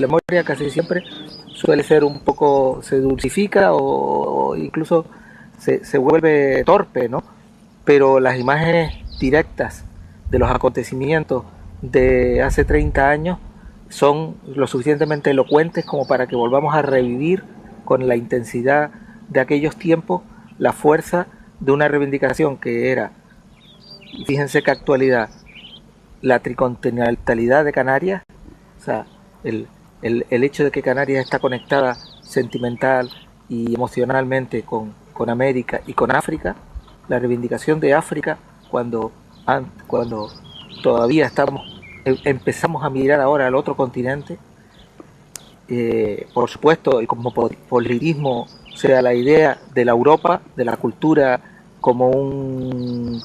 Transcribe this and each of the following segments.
la memoria casi siempre suele ser un poco, se dulcifica o incluso se vuelve torpe, ¿no? Pero las imágenes directas de los acontecimientos de hace 30 años son lo suficientemente elocuentes como para que volvamos a revivir con la intensidad de aquellos tiempos la fuerza de una reivindicación que era, fíjense qué actualidad, la tricontinentalidad de Canarias, o sea, el hecho de que Canarias está conectada sentimental y emocionalmente con América y con África, la reivindicación de África cuando todavía empezamos a mirar ahora al otro continente, por supuesto el cosmopolitismo, o sea, la idea de la Europa, de la cultura como un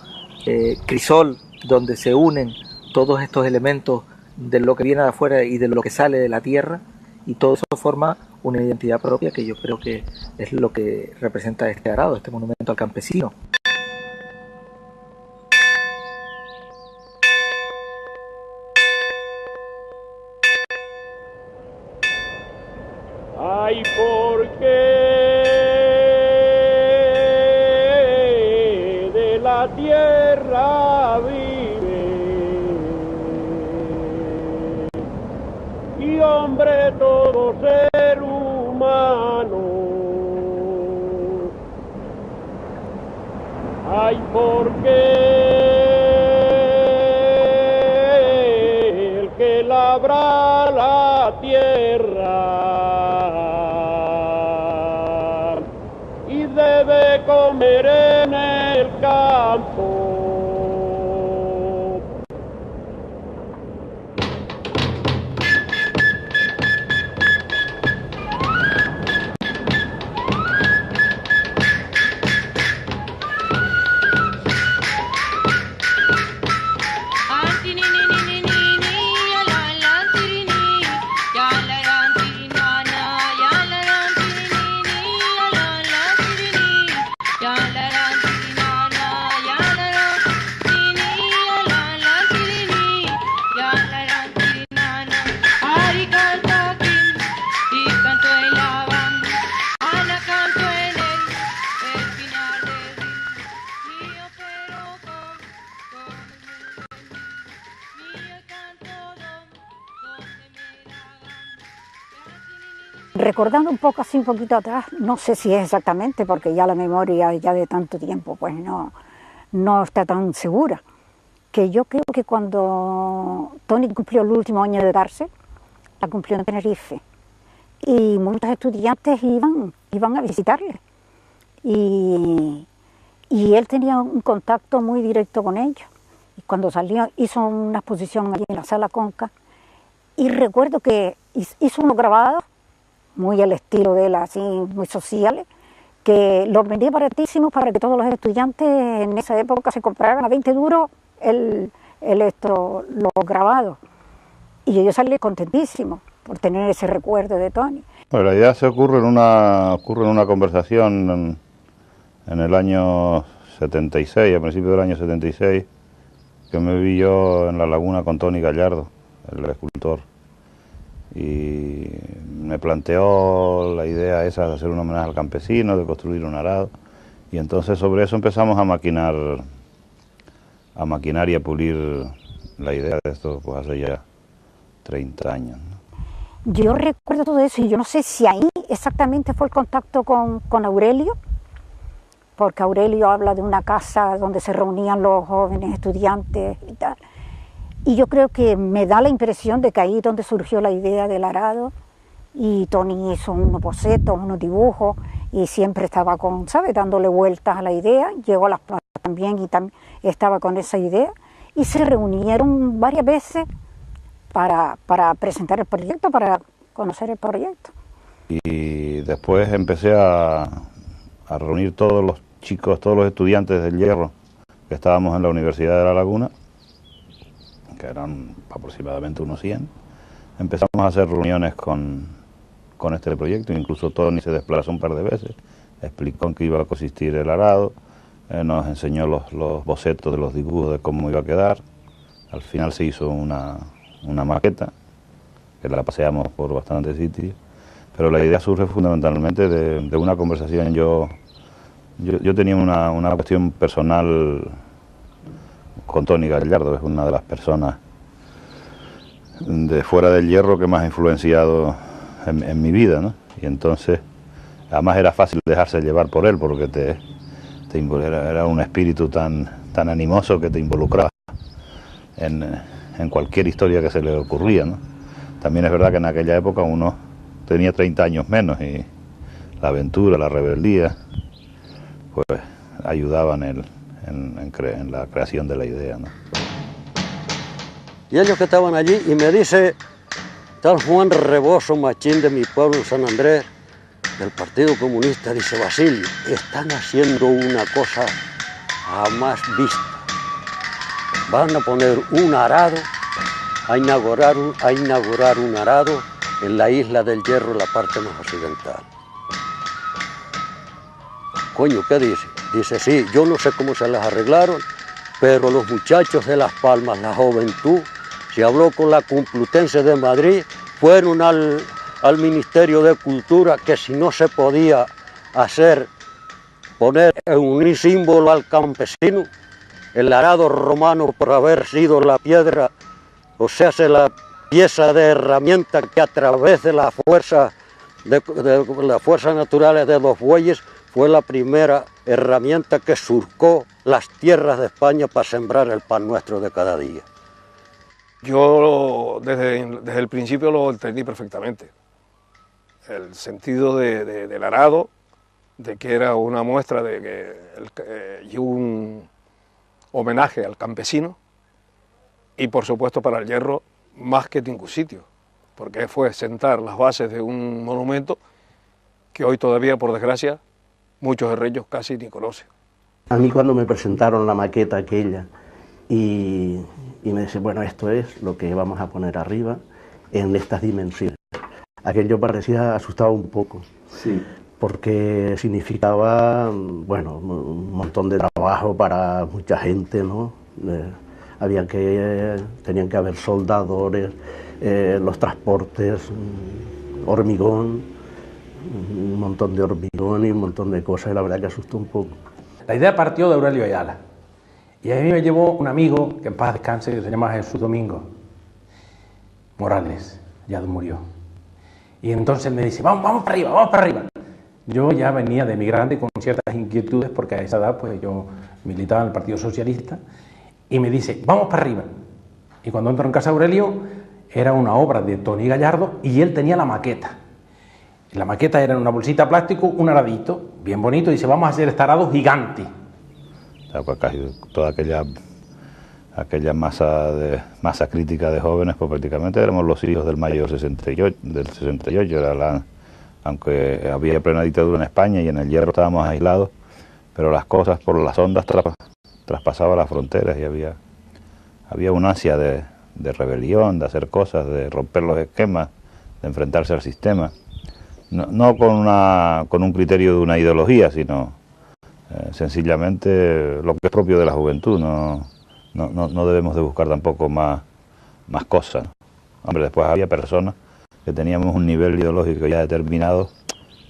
crisol donde se unen todos estos elementos de lo que viene de afuera y de lo que sale de la tierra, y todo eso forma una identidad propia que yo creo que es lo que representa este arado, este monumento al campesino. Ay, porque de la tierra vive y hombre todo ser humano. Ay, porque el que labra la tierra debe comer en el campo. Recordando un poco así, un poquito atrás, no sé si es exactamente, porque ya la memoria ya de tanto tiempo pues no está tan segura, que yo creo que cuando Toni cumplió el último año de cárcel, la cumplió en Tenerife, y muchos estudiantes iban a visitarle, y él tenía un contacto muy directo con ellos, y cuando salió hizo una exposición allí en la Sala Conca, y recuerdo que hizo unos grabados muy al estilo de él, así, muy sociales, que los vendía baratísimos para que todos los estudiantes en esa época se compraran a 20 duros los grabados. Y yo salí contentísimo por tener ese recuerdo de Toni. Bueno, la idea se ocurre en una conversación en el año 76, a principios del año 76, que me vi yo en la laguna con Toni Gallardo, el escultor. Y me planteó la idea esa de hacer un homenaje al campesino, de construir un arado, y entonces sobre eso empezamos a maquinar y a pulir la idea de esto pues hace ya 30 años, ¿no? Yo recuerdo todo eso y yo no sé si ahí exactamente fue el contacto con Aurelio, porque Aurelio habla de una casa donde se reunían los jóvenes estudiantes y tal. Y yo creo que me da la impresión de que ahí es donde surgió la idea del arado, y Toni hizo unos bocetos, unos dibujos, y siempre estaba dándole vueltas a la idea. Llegó a Las Plazas también y también estaba con esa idea, y se reunieron varias veces para presentar el proyecto, para conocer el proyecto. Y después empecé a reunir todos los chicos, todos los estudiantes del Hierro que estábamos en la Universidad de La Laguna, que eran aproximadamente unos 100, empezamos a hacer reuniones con este proyecto. Incluso Toni se desplazó un par de veces, explicó en qué iba a consistir el arado, nos enseñó los bocetos de los dibujos de cómo iba a quedar. Al final se hizo una maqueta, que la paseamos por bastantes sitios, pero la idea surge fundamentalmente de una conversación. Yo tenía una cuestión personal con Toni Gallardo, es una de las personas de fuera del hierro que más ha influenciado en mi vida, ¿no? Y entonces, además era fácil dejarse llevar por él, porque era un espíritu tan animoso que te involucraba en cualquier historia que se le ocurría, ¿no? También es verdad que en aquella época uno tenía 30 años menos y la aventura, la rebeldía, pues ayudaban en la creación de la idea, ¿no? Y ellos que estaban allí, y me dice tal Juan Reboso Machín de mi pueblo, San Andrés, del Partido Comunista, dice: Basilio, están haciendo una cosa jamás vista. Van a poner un arado, a inaugurar un arado en la isla del Hierro, en la parte más occidental. Coño, ¿qué dice? Dice: sí, yo no sé cómo se las arreglaron, pero los muchachos de Las Palmas, la juventud, se habló con la Complutense de Madrid, fueron al Ministerio de Cultura, que si no se podía poner un símbolo al campesino, el arado romano, por haber sido la piedra, o sea, la pieza de herramienta que a través de las fuerzas naturales de los bueyes fue la primera herramienta que surcó las tierras de España para sembrar el pan nuestro de cada día. Yo desde el principio lo entendí perfectamente. El sentido del arado, de que era una muestra y un homenaje al campesino, y por supuesto para el hierro más que ningún sitio, porque fue sentar las bases de un monumento que hoy todavía, por desgracia, muchos herreños casi ni conocen. A mí cuando me presentaron la maqueta aquella y me dice: bueno, esto es lo que vamos a poner arriba en estas dimensiones, aquello parecía, asustaba un poco, sí, porque significaba, bueno, un montón de trabajo para mucha gente, ¿no? Tenían que haber soldadores, los transportes, hormigón, un montón de hormigón y un montón de cosas, y la verdad que asustó un poco. La idea partió de Aurelio Ayala, y a mí me llevó un amigo, que en paz descanse, que se llama Jesús Domingo Morales, ya murió. Y entonces me dice: vamos para arriba, vamos para arriba. Yo ya venía de emigrante con ciertas inquietudes, porque a esa edad pues yo militaba en el Partido Socialista, y me dice: vamos para arriba. Y cuando entro en casa de Aurelio, era una obra de Toni Gallardo, y él tenía la maqueta. La maqueta era en una bolsita de plástico, un aradito, bien bonito, y dice: vamos a hacer este arado gigante. O sea, pues casi toda aquella masa crítica de jóvenes, pues prácticamente éramos los hijos del mayo del 68, aunque había plena dictadura en España y en el hierro estábamos aislados, pero las cosas por las ondas traspasaban las fronteras, y había una ansia de rebelión, de hacer cosas, de romper los esquemas, de enfrentarse al sistema. No con un criterio de una ideología, sino sencillamente lo que es propio de la juventud. No debemos de buscar tampoco más cosas. Hombre, después había personas que teníamos un nivel ideológico ya determinado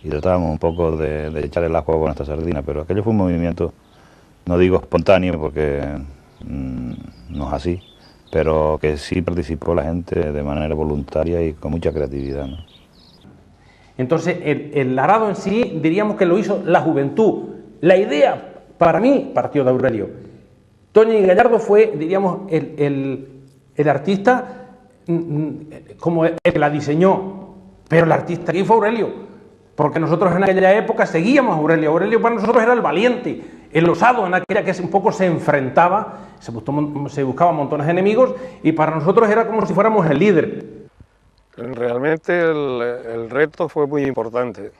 y tratábamos un poco de echar el agua con esta sardina, pero aquello fue un movimiento, no digo espontáneo porque no es así, pero que sí participó la gente de manera voluntaria y con mucha creatividad, ¿no? Entonces, el arado en sí, diríamos que lo hizo la juventud. La idea, para mí, partió de Aurelio. Toni Gallardo fue, diríamos, el artista como el que la diseñó, pero el artista aquí fue Aurelio, porque nosotros en aquella época seguíamos a Aurelio. Aurelio para nosotros era el valiente, el osado, en aquella que un poco se enfrentaba, se buscaba montones de enemigos, y para nosotros era como si fuéramos el líder. Realmente el reto fue muy importante.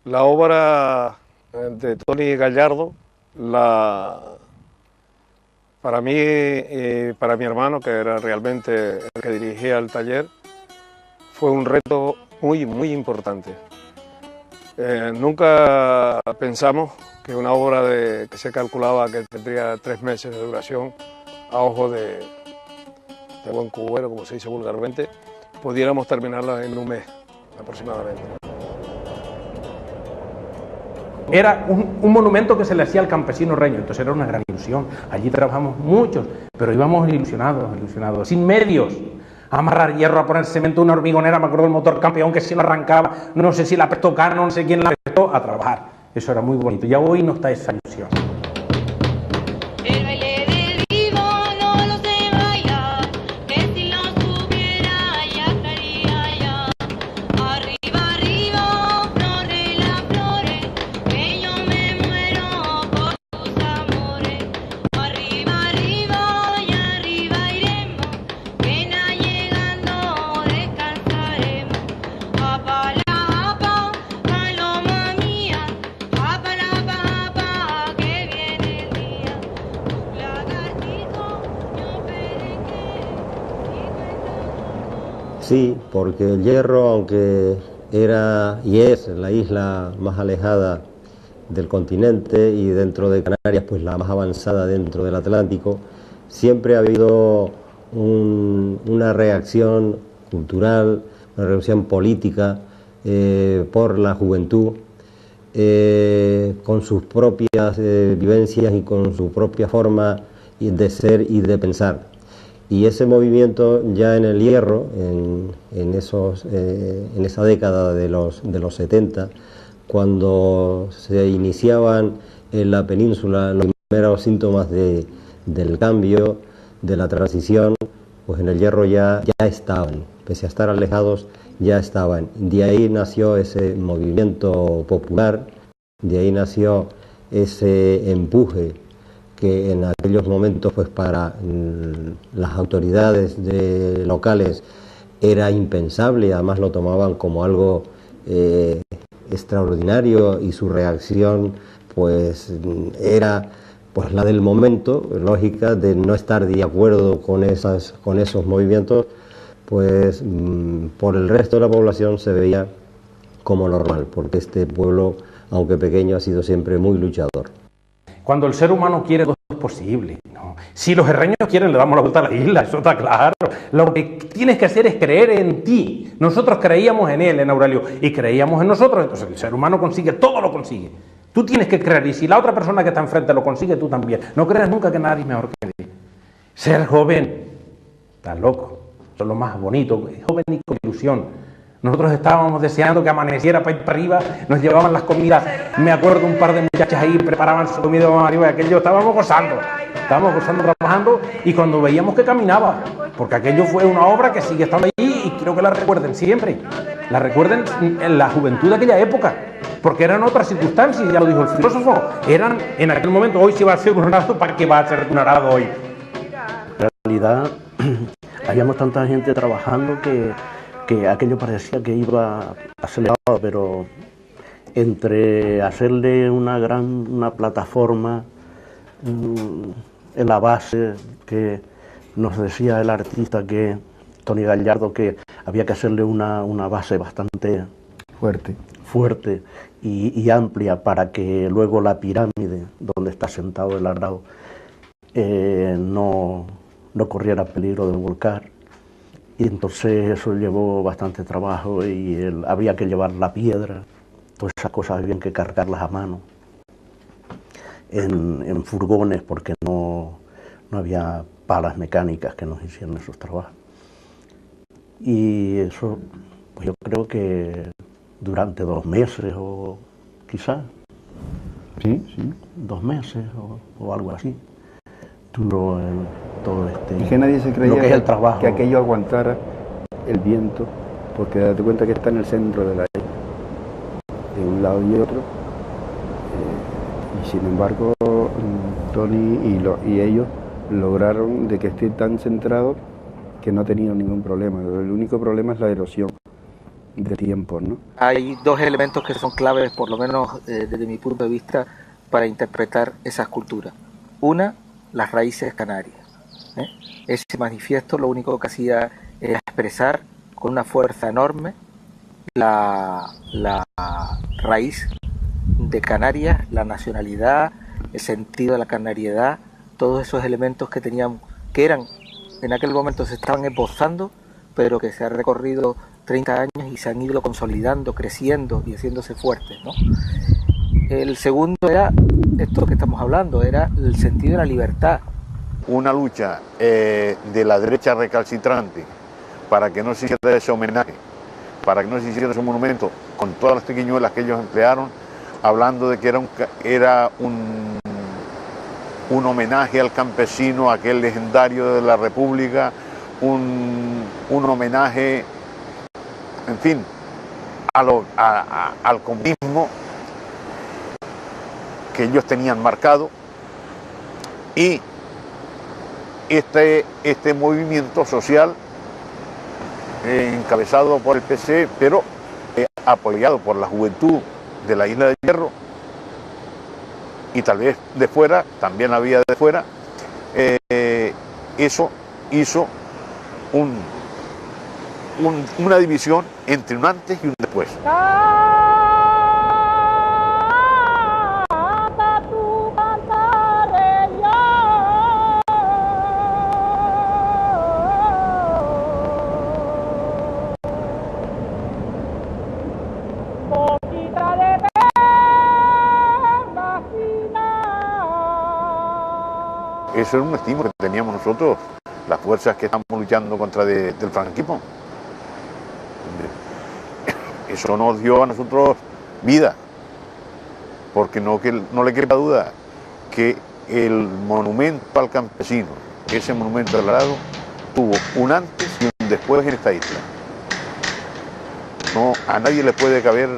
La obra de Toni Gallardo, para mí y para mi hermano, que era realmente el que dirigía el taller, fue un reto muy, muy importante. Nunca pensamos que una obra que se calculaba que tendría 3 meses de duración, a ojo de buen cubero, como se dice vulgarmente, pudiéramos terminarla en un mes aproximadamente. Era un monumento que se le hacía al campesino reño, entonces era una gran ilusión. Allí trabajamos muchos, pero íbamos ilusionados, sin medios. A amarrar hierro, a poner cemento, una hormigonera, me acuerdo del motor campeón que si no arrancaba, no sé si la prestó Cano, no sé quién la prestó, a trabajar. Eso era muy bonito. Ya hoy no está esa ilusión. Sí, porque el Hierro, aunque era y es la isla más alejada del continente y dentro de Canarias pues la más avanzada dentro del Atlántico, siempre ha habido una reacción cultural, una reacción política por la juventud, con sus propias vivencias y con su propia forma de ser y de pensar. Y ese movimiento ya en el Hierro, en esa década de los 70, cuando se iniciaban en la península los primeros síntomas del cambio, de la transición, pues en el Hierro ya estaban, pese a estar alejados, ya estaban. De ahí nació ese movimiento popular, de ahí nació ese empuje que en aquellos momentos pues para las autoridades locales era impensable, además lo tomaban como algo extraordinario y su reacción pues era pues la del momento, lógica de no estar de acuerdo con esos movimientos, pues por el resto de la población se veía como normal, porque este pueblo, aunque pequeño, ha sido siempre muy luchador. Cuando el ser humano quiere, todo es posible, ¿no? Si los herreños quieren, le damos la vuelta a la isla, eso está claro. Lo que tienes que hacer es creer en ti. Nosotros creíamos en él, en Aurelio, y creíamos en nosotros, entonces el ser humano consigue, todo lo consigue. Tú tienes que creer, y si la otra persona que está enfrente lo consigue, tú también. No creas nunca que nadie es mejor que nadie. Ser joven, estás loco, eso es lo más bonito, joven y con ilusión. Nosotros estábamos deseando que amaneciera para ir para arriba, nos llevaban las comidas. Me acuerdo un par de muchachas ahí preparaban su comida para arriba y aquello estábamos gozando trabajando, y cuando veíamos que caminaba, porque aquello fue una obra que sigue estando ahí y quiero que la recuerden siempre. La recuerden en la juventud de aquella época, porque eran otras circunstancias, ya lo dijo el filósofo, eran en aquel momento. Hoy se va a hacer un arado, ¿para qué va a ser un arado hoy? En realidad habíamos tanta gente trabajando que aquello parecía que iba acelerado, pero entre hacerle una plataforma en la base, que nos decía el artista, que Tony Gallardo, que había que hacerle una base bastante fuerte y amplia para que luego la pirámide donde está sentado el arado no corriera peligro de volcar. Y entonces eso llevó bastante trabajo y había que llevar la piedra, todas esas cosas habían que cargarlas a mano en furgones, porque no había palas mecánicas que nos hicieran esos trabajos. Y eso, pues yo creo que durante 2 meses o quizás, sí, 2 meses o algo así, duró todo y que nadie se creía lo que es el trabajo, que aquello aguantara el viento, porque date cuenta que está en el centro de la isla, de un lado y otro, y sin embargo Tony y ellos lograron de que esté tan centrado que no tenían ningún problema. El único problema es la erosión de tiempo, ¿no? Hay 2 elementos que son claves, por lo menos desde mi punto de vista, para interpretar esa escultura. Una, las raíces canarias. Ese manifiesto lo único que hacía era expresar con una fuerza enorme la raíz de Canarias, la nacionalidad, el sentido de la canariedad, todos esos elementos que eran en aquel momento se estaban esbozando, pero que se ha recorrido 30 años y se han ido consolidando, creciendo y haciéndose fuertes, ¿no? El segundo era esto que estamos hablando, era el sentido de la libertad. Una lucha de la derecha recalcitrante para que no se hiciera ese homenaje, para que no se hiciera ese monumento, con todas las triquiñuelas que ellos emplearon, hablando de que era un homenaje al campesino, aquel legendario de la República, un homenaje, en fin, al comunismo que ellos tenían marcado. Y este movimiento social encabezado por el PC, pero apoyado por la juventud de la Isla del Hierro, y tal vez de fuera, también había de fuera, eso hizo una división entre un antes y un después. Eso era un estímulo que teníamos nosotros, las fuerzas que estamos luchando contra del franquismo. Eso nos dio a nosotros vida, porque no le quepa duda que el monumento al campesino, ese monumento del arado, tuvo un antes y un después en esta isla. No, a nadie le puede caber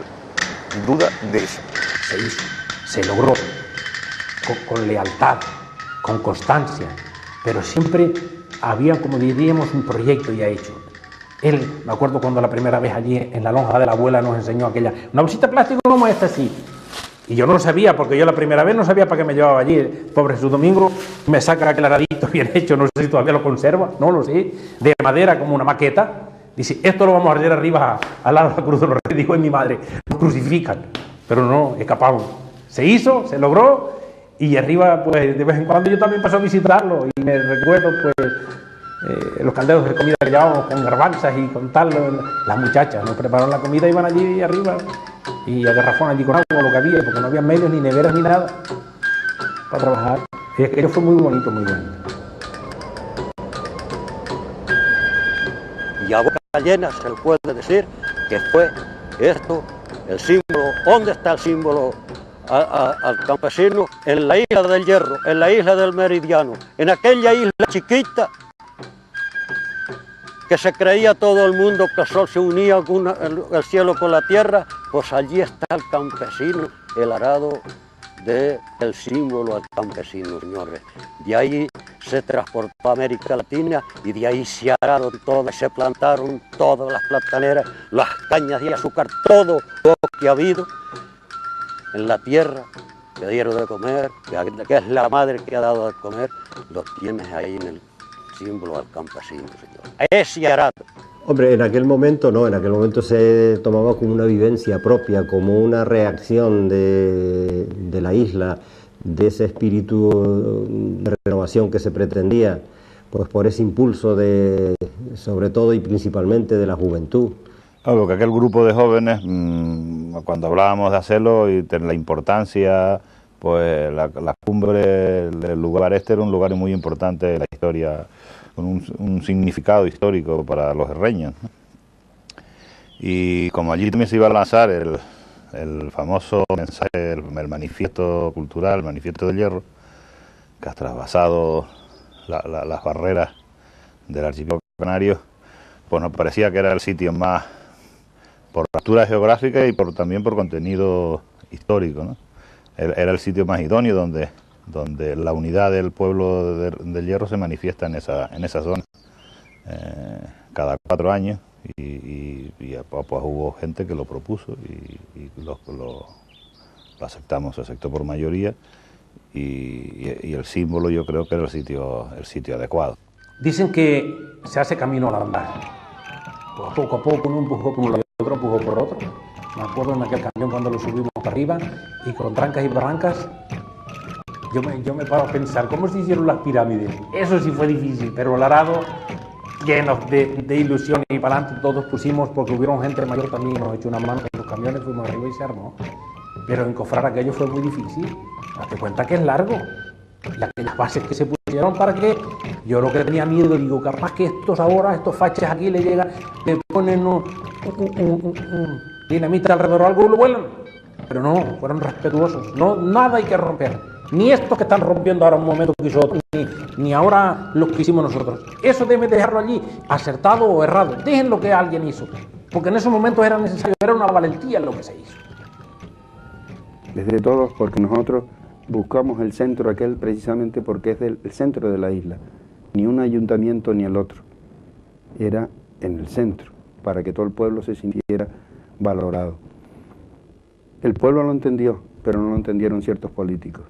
duda de eso. Se hizo, se logró, con lealtad, con constancia, pero siempre había, como diríamos, un proyecto ya hecho. Él, me acuerdo cuando la primera vez allí en la lonja de la abuela nos enseñó una bolsita de plástico como esta así. Y yo no lo sabía, porque yo la primera vez no sabía para qué me llevaba allí. Pobre Jesús Domingo me saca aquel aradito bien hecho, no sé si todavía lo conserva, no lo sé, de madera como una maqueta. Dice, esto lo vamos a arder arriba al lado de la cruz de los reyes. Dijo, mi madre, nos crucifican, pero no, escapamos. Se hizo, se logró. Y arriba, pues, de vez en cuando yo también paso a visitarlo y me recuerdo, pues, los calderos de comida que llevábamos con garbanzas y con tal, las muchachas nos prepararon la comida, iban allí arriba y a garrafón allí con agua, lo que había, porque no había medios, ni neveras, ni nada para trabajar. Y aquello fue muy bonito, muy bonito. Y a boca llena se le puede decir que fue esto el símbolo. ¿Dónde está el símbolo al campesino? En la Isla del Hierro, en la Isla del Meridiano, en aquella isla chiquita que se creía todo el mundo que el sol se unía el cielo con la tierra, pues allí está el campesino, el arado del símbolo al campesino, señores. De ahí se transportó a América Latina y de ahí se araron todas, se plantaron todas las plataneras, las cañas de azúcar, todo lo que ha habido en la tierra, que dieron de comer, que es la madre que ha dado de comer, lo tienes ahí en el símbolo al campesino, señor. Ese arado. Hombre, en aquel momento no, en aquel momento se tomaba como una vivencia propia, como una reacción de la isla, de ese espíritu de renovación que se pretendía, pues por ese impulso sobre todo y principalmente de la juventud. Claro, que aquel grupo de jóvenes, cuando hablábamos de hacerlo y de la importancia, pues la cumbre del lugar este era un lugar muy importante de la historia, con un significado histórico para los herreños, ¿no? Y como allí también se iba a lanzar el famoso mensaje, el manifiesto cultural, el manifiesto del Hierro, que ha traspasado las barreras del archipiélago canario, pues nos parecía que era el sitio más, por altura geográfica y también por contenido histórico, ¿no? Era el sitio más idóneo donde la unidad del pueblo del Hierro se manifiesta en esa zona cada 4 años y pues hubo gente que lo propuso y lo aceptamos, se aceptó por mayoría y el símbolo yo creo que era el sitio adecuado. Dicen que se hace camino al andar, pues poco a poco uno empujó por un lado y otro empujó por otro. Me acuerdo en aquel camión cuando lo subimos para arriba y con trancas y barrancas. Yo me paro a pensar, ¿cómo se hicieron las pirámides? Eso sí fue difícil, pero el arado llenos de ilusión y para adelante todos pusimos, porque hubieron gente mayor también, nos echó una mano con los camiones, fuimos arriba y se armó. Pero encofrar aquello fue muy difícil. Date cuenta que es largo. Y aquellas bases que se pusieron para que yo lo que tenía miedo, digo, capaz que estos faches aquí le llegan, le ponen un dinamita alrededor o algo y lo vuelan. Pero no, fueron respetuosos. No, nada hay que romper. Ni estos que están rompiendo ahora un momento que hizo otro, ni ahora los que hicimos nosotros. Eso debe dejarlo allí, acertado o errado. Dejen lo que alguien hizo. Porque en esos momentos era necesario, era una valentía lo que se hizo. Desde todos, porque nosotros buscamos el centro aquel precisamente porque es el centro de la isla. Ni un ayuntamiento ni el otro. Era en el centro, para que todo el pueblo se sintiera valorado. El pueblo lo entendió, pero no lo entendieron ciertos políticos.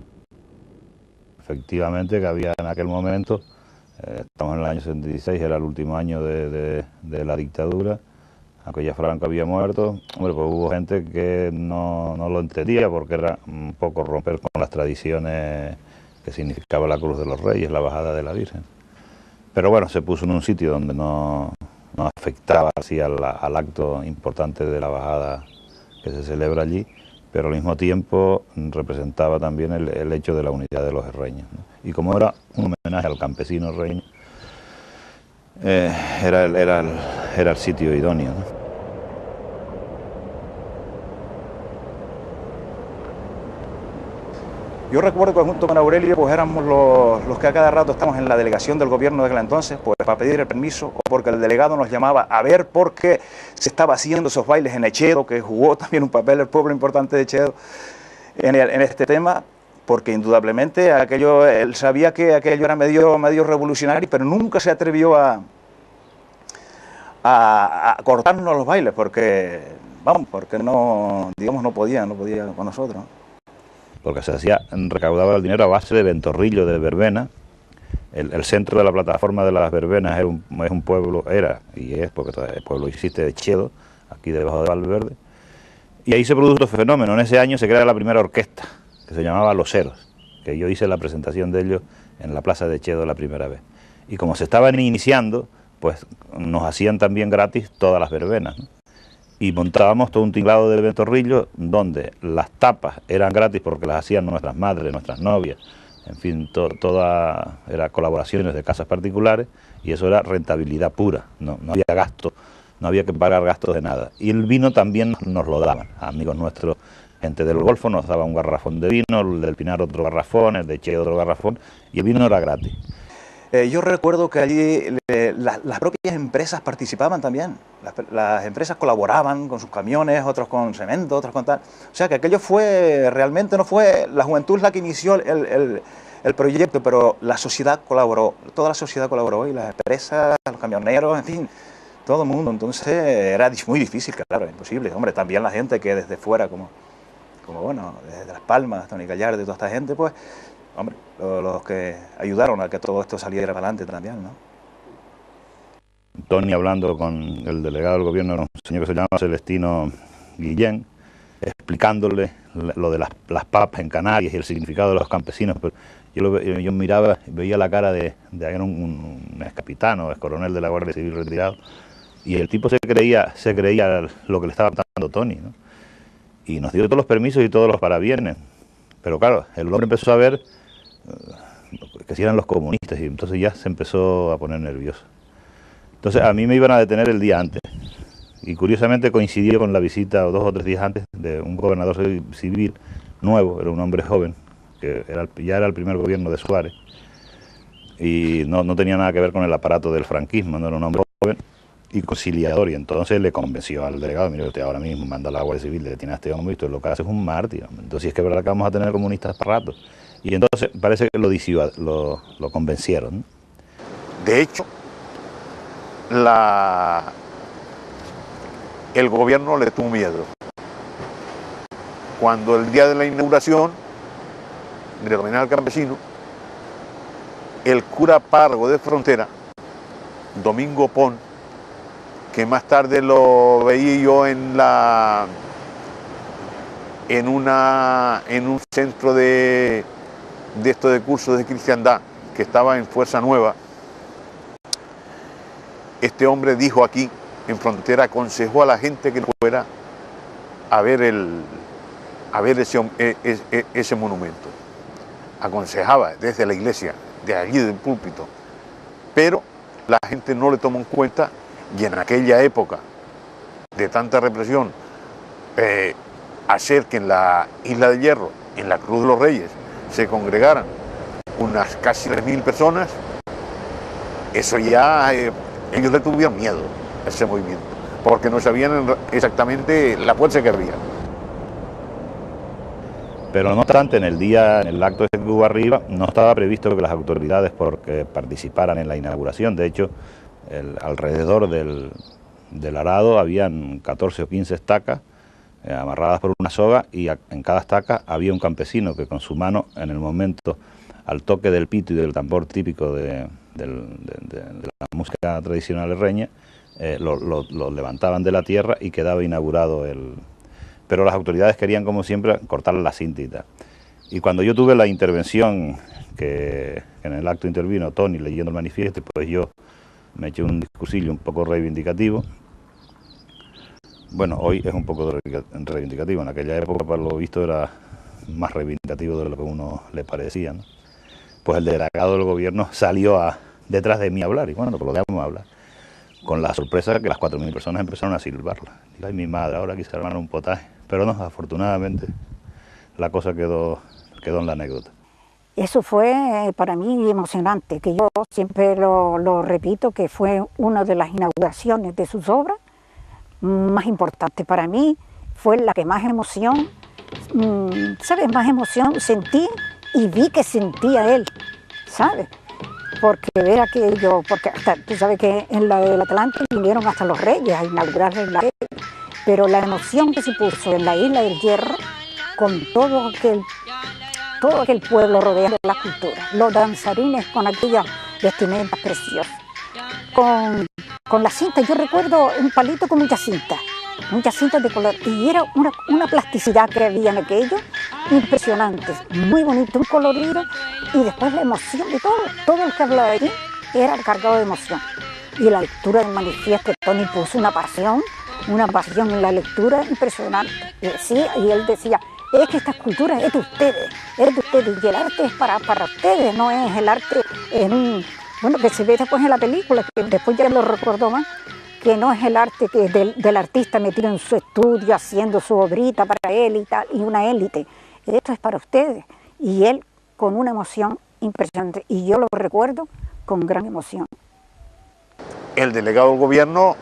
Efectivamente que había en aquel momento, estamos en el año 76, era el último año de la dictadura, aunque ya Franco había muerto, hombre, pues hubo gente que no lo entendía porque era un poco romper con las tradiciones que significaba la Cruz de los Reyes, la bajada de la Virgen. Pero bueno, se puso en un sitio donde no afectaba así al acto importante de la bajada que se celebra allí, pero al mismo tiempo representaba también el hecho de la unidad de los herreños, ¿no? Y como era un homenaje al campesino herreño, era el sitio idóneo, ¿no? Yo recuerdo que junto con Aurelio pues éramos los que a cada rato estamos en la delegación del gobierno de aquel entonces, pues para pedir el permiso, o porque el delegado nos llamaba a ver por qué se estaba haciendo esos bailes en Echedo, que jugó también un papel el pueblo importante de Echedo en este tema, porque indudablemente él sabía que aquello era medio revolucionario, pero nunca se atrevió a cortarnos los bailes, porque no podía con nosotros. Lo que se hacía, recaudaba el dinero a base de ventorrillo, de verbena. El centro de la plataforma de las verbenas es un pueblo, y es, porque todavía el pueblo existe, de Echedo, aquí debajo de Valverde. Y ahí se produjo otro fenómeno. En ese año se crea la primera orquesta, que se llamaba Los Heros, que yo hice la presentación de ellos en la plaza de Echedo la primera vez. Y como se estaban iniciando, pues nos hacían también gratis todas las verbenas, ¿no? Y montábamos todo un tinglado de ventorrillo donde las tapas eran gratis porque las hacían nuestras madres, nuestras novias, en fin, toda eran colaboraciones de casas particulares y eso era rentabilidad pura, no había gasto, no había que pagar gastos de nada. Y el vino también nos lo daban, amigos nuestros, gente del Golfo nos daba un garrafón de vino, el del Pinar otro garrafón, el de Che otro garrafón, y el vino era gratis. Yo recuerdo que allí las propias empresas participaban también. Las empresas colaboraban con sus camiones, otros con cemento, otros con tal. O sea que aquello realmente no fue la juventud la que inició el proyecto, pero la sociedad colaboró, toda la sociedad colaboró, y las empresas, los camioneros, en fin, todo el mundo. Entonces era muy difícil, claro, imposible. Hombre, también la gente que desde fuera, como bueno, desde Las Palmas, Tony Gallardo y toda esta gente, pues, hombre, los que ayudaron a que todo esto saliera para adelante también, ¿no? Tony, hablando con el delegado del gobierno, un señor que se llama Celestino Guillén, explicándole lo de las papas en Canarias y el significado de los campesinos, pero yo miraba y veía la cara de un ex capitán o ex coronel de la Guardia Civil retirado, y el tipo se creía lo que le estaba dando Tony, ¿no? Y nos dio todos los permisos y todos los parabienes, pero claro, el hombre empezó a ver que si eran los comunistas y entonces ya se empezó a poner nervioso. Entonces a mí me iban a detener el día antes y curiosamente coincidió con la visita 2 o 3 días antes de un gobernador civil nuevo, era un hombre joven, que ya era el primer gobierno de Suárez y no tenía nada que ver con el aparato del franquismo, no era un hombre joven y conciliador, y entonces le convenció al delegado: mire, usted ahora mismo manda a la Guardia Civil, detiene a este hombre y esto es lo que hace, es un mártir, entonces es que es verdad que vamos a tener comunistas para rato. Y entonces parece que lo convencieron, ¿no? De hecho, el gobierno le tuvo miedo. Cuando el día de la inauguración del homenaje al campesino, el cura párroco de Frontera, Domingo Pon, que más tarde lo veía yo en un centro de cursos de cristiandad que estaba en Fuerza Nueva, este hombre dijo aquí, en Frontera, aconsejó a la gente que fuera a ver, ese monumento. Aconsejaba desde la iglesia, de allí del púlpito, pero la gente no le tomó en cuenta, y en aquella época de tanta represión, hacer que en la Isla del Hierro, en la Cruz de los Reyes, se congregaran unas casi 3.000 personas, eso ya, ellos le tuvieron miedo a ese movimiento, porque no sabían exactamente la fuerza que había. Pero no obstante, en el acto que hubo arriba, no estaba previsto que las autoridades participaran en la inauguración. De hecho, alrededor del arado habían 14 o 15 estacas amarradas por una soga, y en cada estaca había un campesino que con su mano, en el momento, al toque del pito y del tambor típico de la música tradicional herreña, lo levantaban de la tierra y quedaba inaugurado Pero las autoridades querían, como siempre, cortar la cinta y tal. Y cuando yo tuve la intervención, que en el acto intervino Tony leyendo el manifiesto, pues yo me eché un discursillo un poco reivindicativo. Bueno, hoy es un poco reivindicativo, en aquella época, por lo visto, era más reivindicativo de lo que a uno le parecía, ¿no? Pues el delegado del gobierno salió detrás de mí a hablar, y bueno, pues lo dejamos hablar, con la sorpresa que las 4.000 personas empezaron a silbarla. Digo, ay, mi madre, ahora quise armar un potaje. Pero no, afortunadamente, la cosa quedó en la anécdota. Eso fue para mí emocionante, que yo siempre lo repito, que fue una de las inauguraciones de sus obras más importantes. Para mí fue la que más emoción, ¿sabes? Más emoción sentí y vi que sentía él, ¿sabes? Porque ver aquello, porque hasta, tú sabes que en la del Atlántico vinieron hasta los reyes a inaugurarle la... Pero la emoción que se puso en la Isla del Hierro, con todo aquel pueblo rodeado de la cultura, los danzarines con aquellas vestimentas preciosas, con la cinta, yo recuerdo un palito con muchas cintas de color, y era una plasticidad que había en aquello, impresionante, muy bonito, un colorido, y después la emoción de todo el que hablaba allí era cargado de emoción. Y la lectura del manifiesto, Tony puso una pasión en la lectura impresionante. Y él decía, es que esta escultura es de ustedes, y el arte es para ustedes, no es el arte bueno, que se ve después en la película, que después ya lo recordó más, que no es el arte que del artista metido en su estudio, haciendo su obrita para él y tal, y una élite. Esto es para ustedes. Y él con una emoción impresionante, y yo lo recuerdo con gran emoción. El delegado del gobierno,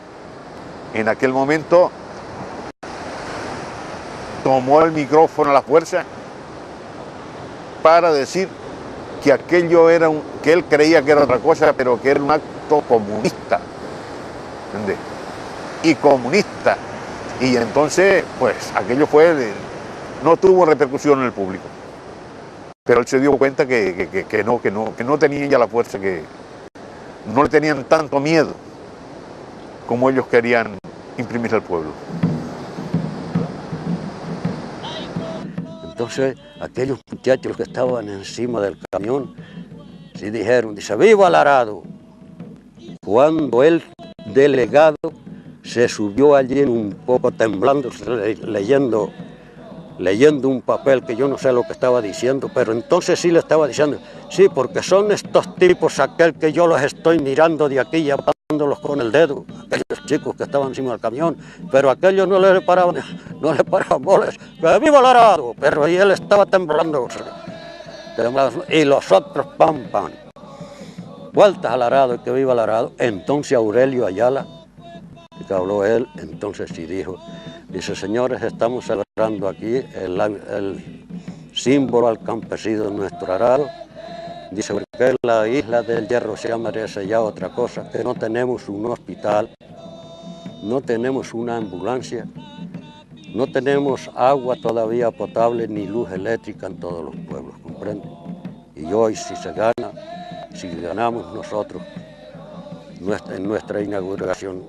en aquel momento, tomó el micrófono a la fuerza para decir que aquello era que él creía que era otra cosa, pero que era un acto comunista, ¿entiendes? Y comunista. Y entonces, pues, aquello no tuvo repercusión en el público. Pero él se dio cuenta que no tenían ya la fuerza, que no le tenían tanto miedo como ellos querían imprimir al pueblo. Entonces, aquellos muchachos que estaban encima del camión, sí dijeron, dice, ¡viva el arado! Cuando el delegado se subió allí un poco temblando, leyendo un papel que yo no sé lo que estaba diciendo, pero entonces sí le estaba diciendo, sí, porque son estos tipos, aquel que yo los estoy mirando de aquí y apuntándolos con el dedo, aquellos chicos que estaban encima del camión, pero aquellos no le paraban bolas, que viva el arado, pero ahí él estaba temblando, y los otros pam, vueltas al arado, y que viva el arado. Entonces Aurelio Ayala, que habló él, entonces sí dice, señores, estamos celebrando aquí el símbolo al campesino de nuestro arado. Dice, porque la Isla del Hierro se merece ya otra cosa, que no tenemos un hospital, no tenemos una ambulancia, no tenemos agua todavía potable ni luz eléctrica en todos los pueblos, ¿comprende? Y hoy si ganamos nosotros en nuestra inauguración,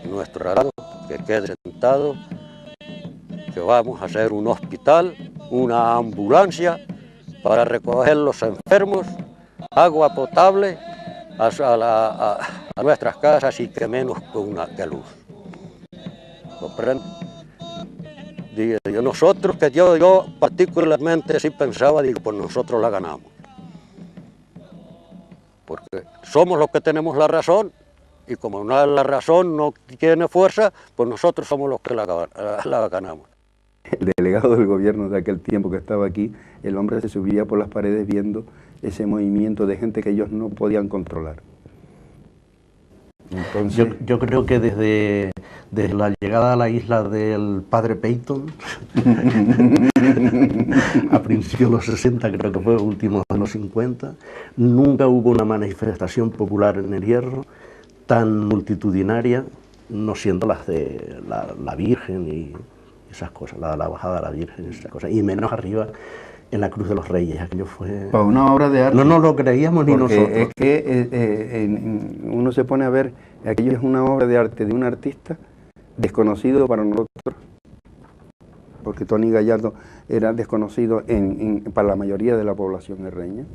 nuestro arado, que quede sentado, que vamos a hacer un hospital, una ambulancia para recoger los enfermos, agua potable a nuestras casas y que menos que luz. ¿Comprende? Digo, nosotros, que yo particularmente sí pensaba, digo, pues nosotros la ganamos. Porque somos los que tenemos la razón, y como la razón no tiene fuerza, pues nosotros somos los que la ganamos. El delegado del gobierno de aquel tiempo que estaba aquí, el hombre se subía por las paredes viendo ese movimiento de gente que ellos no podían controlar. Entonces, yo creo que desde la llegada a la isla del padre Peyton, a principios de los 60, creo que fue, últimos de los 50, nunca hubo una manifestación popular en el Hierro tan multitudinaria, no siendo las de la Virgen y esas cosas, la bajada de la Virgen y esas cosas, y menos arriba en la Cruz de los Reyes. Aquello fue... Para una obra de arte. No nos lo creíamos ni nosotros. Es que uno se pone a ver, aquello es una obra de arte de un artista desconocido para nosotros, porque Tony Gallardo era desconocido para la mayoría de la población herreña,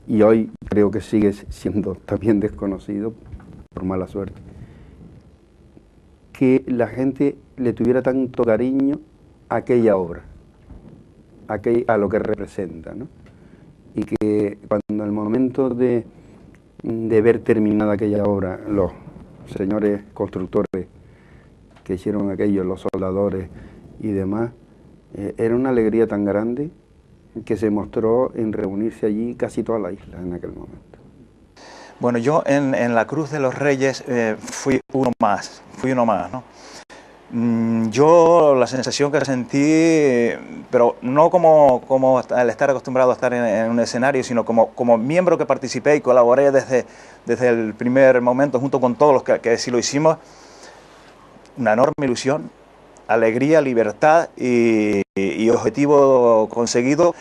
y hoy creo que sigue siendo también desconocido, por mala suerte. Que la gente le tuviera tanto cariño a aquella obra, a lo que representa, ¿no? Y que cuando el momento de ver terminada aquella obra, los señores constructores que hicieron aquello, los soldadores y demás, era una alegría tan grande que se mostró en reunirse allí casi toda la isla en aquel momento. Bueno, yo en la Cruz de los Reyes fui uno más, ¿no? Yo la sensación que sentí, pero no como al estar acostumbrado a estar en un escenario, sino como miembro que participé y colaboré desde el primer momento junto con todos los que sí lo hicimos, una enorme ilusión, alegría, libertad y objetivo conseguido.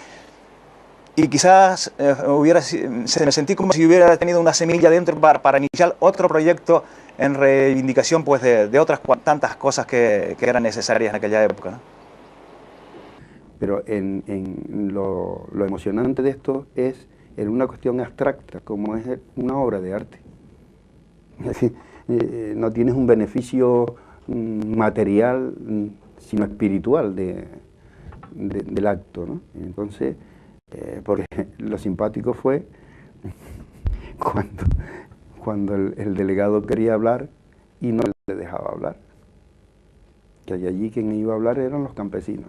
Y quizás me sentí como si hubiera tenido una semilla dentro para iniciar otro proyecto en reivindicación pues, de otras tantas cosas que eran necesarias en aquella época, ¿no? Pero lo emocionante de esto es en una cuestión abstracta, como es una obra de arte. Es decir, no tienes un beneficio material, sino espiritual del acto, ¿no? Entonces, porque lo simpático fue cuando el delegado quería hablar y no le dejaba hablar. Que allí quien iba a hablar eran los campesinos.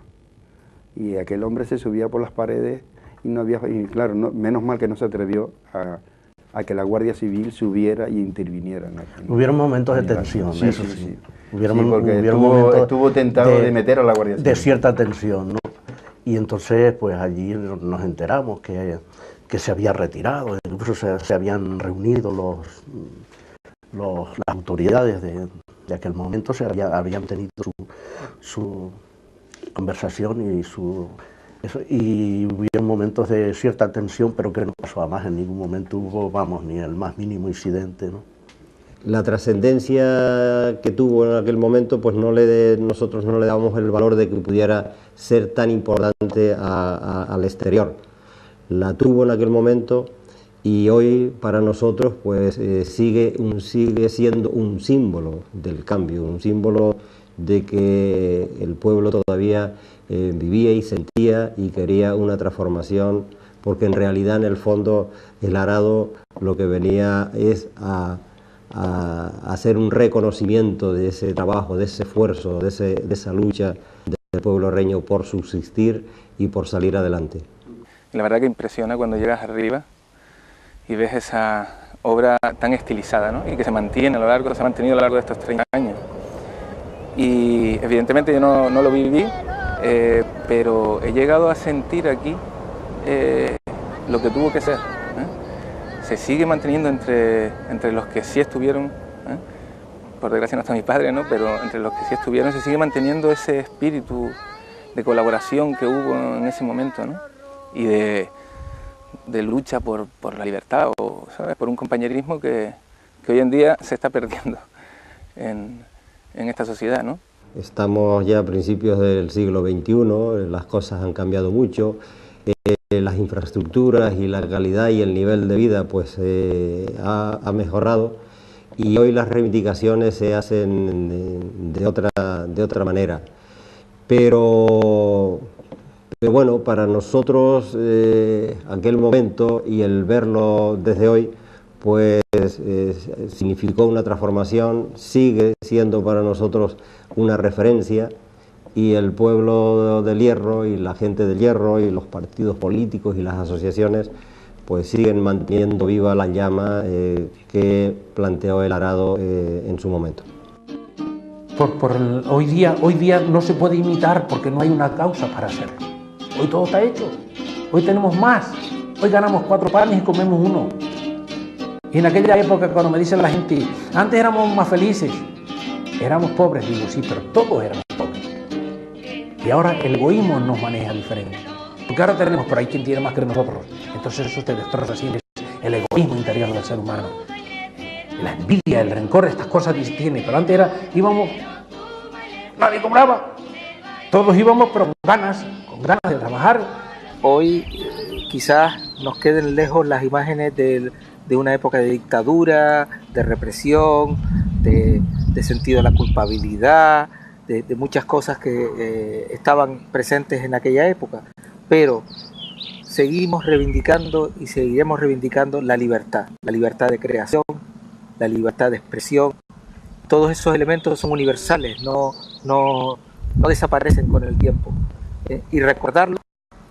Y aquel hombre se subía por las paredes y claro, menos mal que no se atrevió a que la Guardia Civil subiera y interviniera. Hubieron momentos de tensión, sí, eso sí. Porque estuvo tentado de meter a la Guardia Civil. De cierta tensión, ¿no? Y entonces, pues allí nos enteramos que se había retirado, incluso se habían reunido las autoridades de aquel momento, habían tenido su conversación y hubieron momentos de cierta tensión, pero que no pasó a más, en ningún momento hubo, ni el más mínimo incidente, ¿no? La trascendencia que tuvo en aquel momento, pues nosotros no le dábamos el valor de que pudiera ser tan importante al exterior. La tuvo en aquel momento y hoy para nosotros pues sigue siendo un símbolo del cambio, un símbolo de que el pueblo todavía vivía y sentía y quería una transformación, porque en realidad en el fondo el arado lo que venía es a hacer un reconocimiento de ese trabajo, de ese esfuerzo, de esa lucha del pueblo herreño por subsistir y por salir adelante. La verdad que impresiona cuando llegas arriba y ves esa obra tan estilizada, ¿no? Y que se ha mantenido a lo largo de estos 30 años. Y evidentemente yo no lo viví, pero he llegado a sentir aquí lo que tuvo que ser. Se sigue manteniendo entre los que sí estuvieron, por desgracia no está mi padre, ¿no? Pero entre los que sí estuvieron se sigue manteniendo ese espíritu de colaboración que hubo en ese momento, ¿no? Y de lucha por la libertad, o ¿sabes? Por un compañerismo que hoy en día se está perdiendo en esta sociedad, ¿no? Estamos ya a principios del siglo XXI, las cosas han cambiado mucho. Las infraestructuras y la calidad y el nivel de vida pues ha mejorado, y hoy las reivindicaciones se hacen de otra manera. Pero bueno, para nosotros aquel momento y el verlo desde hoy, pues significó una transformación, sigue siendo para nosotros una referencia, y el pueblo del Hierro y la gente del Hierro y los partidos políticos y las asociaciones pues siguen manteniendo viva la llama que planteó el arado en su momento. Hoy día no se puede imitar porque no hay una causa para hacerlo. Hoy todo está hecho, hoy tenemos más, hoy ganamos 4 panes y comemos 1. Y en aquella época, cuando me dicen la gente, antes éramos más felices, éramos pobres, digo, sí, pero todos éramos pobres. Y ahora el egoísmo nos maneja diferente. Porque ahora tenemos por ahí quien tiene más que nosotros. Entonces eso te destroza así, el egoísmo interior del ser humano. La envidia, el rencor, estas cosas tiene. Pero antes íbamos, nadie cobraba. Todos íbamos pero con ganas de trabajar. Hoy quizás nos queden lejos las imágenes de una época de dictadura, de represión, de sentido de la culpabilidad, de muchas cosas que estaban presentes en aquella época, pero seguimos reivindicando y seguiremos reivindicando la libertad de creación, la libertad de expresión. Todos esos elementos son universales, no desaparecen con el tiempo, y recordarlos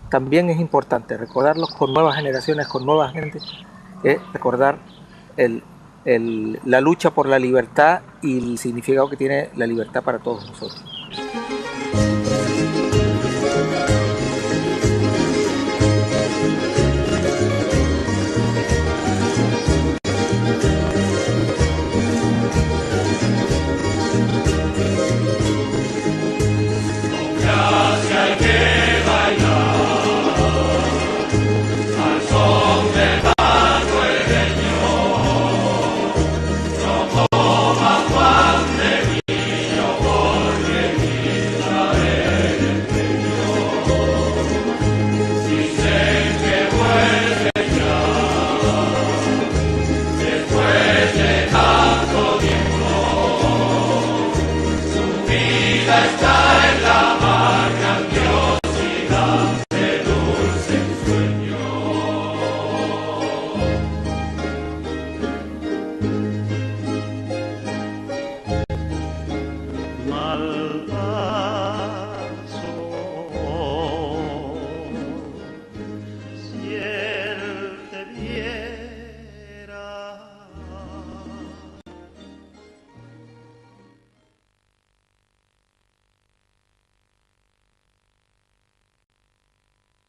también es importante, recordarlos con nuevas generaciones, con nueva gente, recordar la lucha por la libertad y el significado que tiene la libertad para todos nosotros.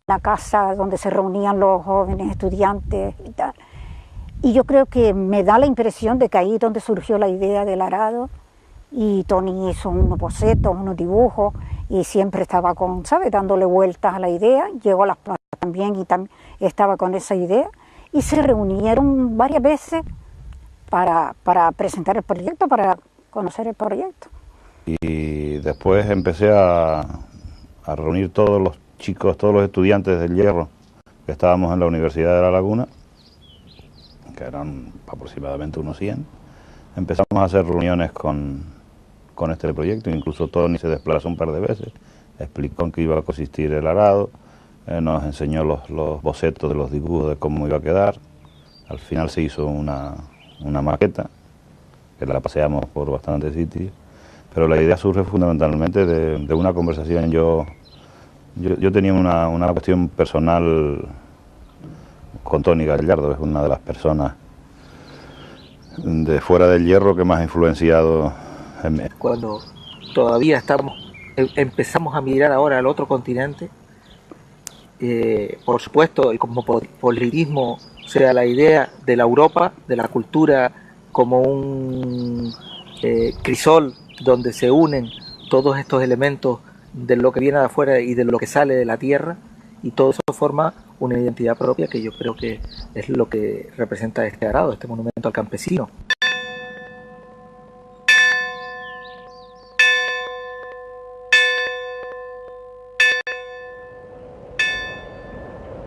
La casa donde se reunían los jóvenes estudiantes y tal. Y yo creo que me da la impresión de que ahí es donde surgió la idea del arado, y Tony hizo unos bocetos, unos dibujos, y siempre estaba dándole vueltas a la idea. Llegó a Las Plazas también y también estaba con esa idea, y se reunieron varias veces para presentar el proyecto, para conocer el proyecto. Y después empecé a reunir todos los chicos, todos los estudiantes del Hierro que estábamos en la Universidad de La Laguna, que eran aproximadamente unos 100. Empezamos a hacer reuniones con este proyecto, incluso Tony se desplazó un par de veces, explicó en qué iba a consistir el arado, nos enseñó los bocetos de los dibujos de cómo iba a quedar. Al final se hizo una maqueta, que la paseamos por bastantes sitios, pero la idea surge fundamentalmente de una conversación. Yo tenía una cuestión personal con Tony Gallardo, es una de las personas de fuera del Hierro que más ha influenciado en mí. Cuando todavía empezamos a mirar ahora al otro continente, por supuesto el cosmopolitismo, o sea, la idea de la Europa, de la cultura como un crisol donde se unen todos estos elementos de lo que viene de afuera y de lo que sale de la tierra, y todo eso forma una identidad propia que yo creo que es lo que representa este arado, este monumento al campesino.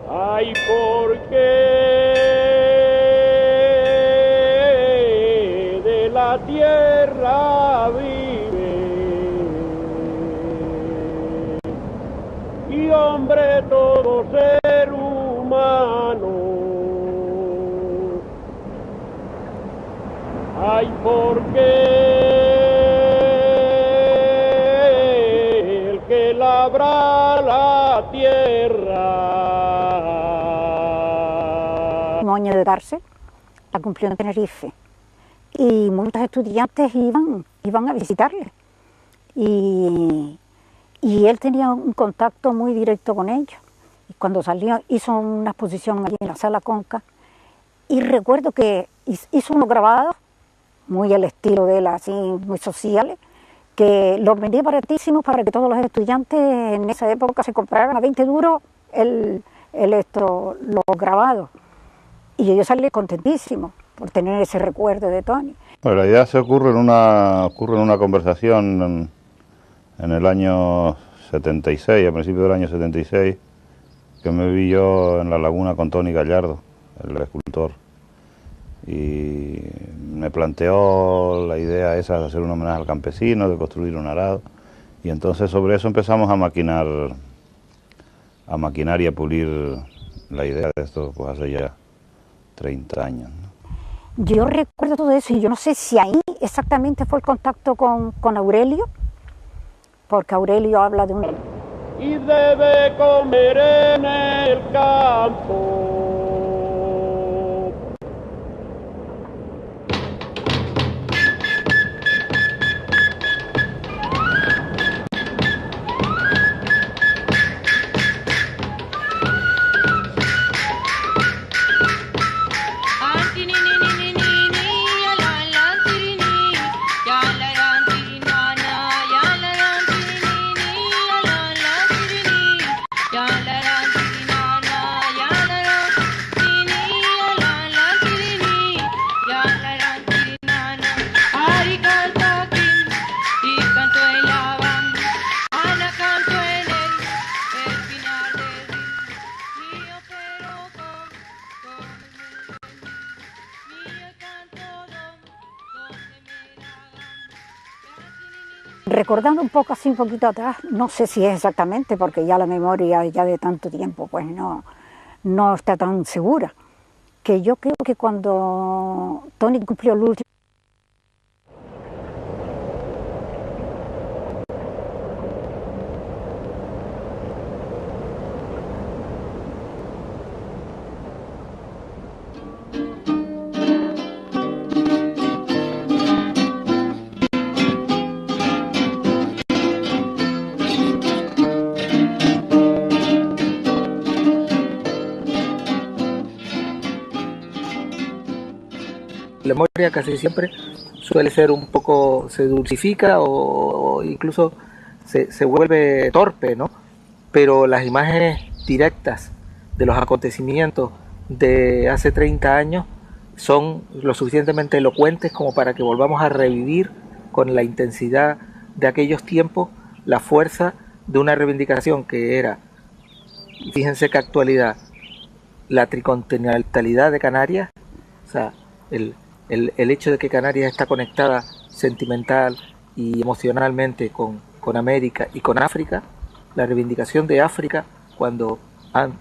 Ay, ¿por qué y hombre todo ser humano. Ay, porque el que labra la tierra. Un año de darse, la cumplió en Tenerife y muchos estudiantes iban a visitarle y él tenía un contacto muy directo con ellos. Y cuando salió hizo una exposición allí en la Sala Conca y recuerdo que hizo unos grabados muy al estilo de él, así muy sociales, que los vendía baratísimos para que todos los estudiantes en esa época se compraran a 20 duros los grabados. Y yo salí contentísimo por tener ese recuerdo de Toni. Bueno, la idea se ocurre en una conversación en el año 76, a principios del año 76, que me vi yo en la laguna con Toni Gallardo, el escultor. Y me planteó la idea esa de hacer un homenaje al campesino, de construir un arado, y entonces sobre eso empezamos a maquinar y a pulir la idea de esto pues hace ya 30 años, ¿no? Yo recuerdo todo eso y yo no sé si ahí exactamente fue el contacto con Aurelio, porque Aurelio habla de un... Y debe comer en el campo. Recordando un poco así, un poquito atrás, no sé si es exactamente, porque ya la memoria ya de tanto tiempo pues no está tan segura, que yo creo que cuando Toni cumplió el último... La memoria casi siempre suele ser un poco, se dulcifica o incluso se vuelve torpe, ¿no? Pero las imágenes directas de los acontecimientos de hace 30 años son lo suficientemente elocuentes como para que volvamos a revivir con la intensidad de aquellos tiempos la fuerza de una reivindicación que era, fíjense qué actualidad, la tricontinentalidad de Canarias, o sea, el hecho de que Canarias está conectada sentimental y emocionalmente con América y con África, la reivindicación de África cuando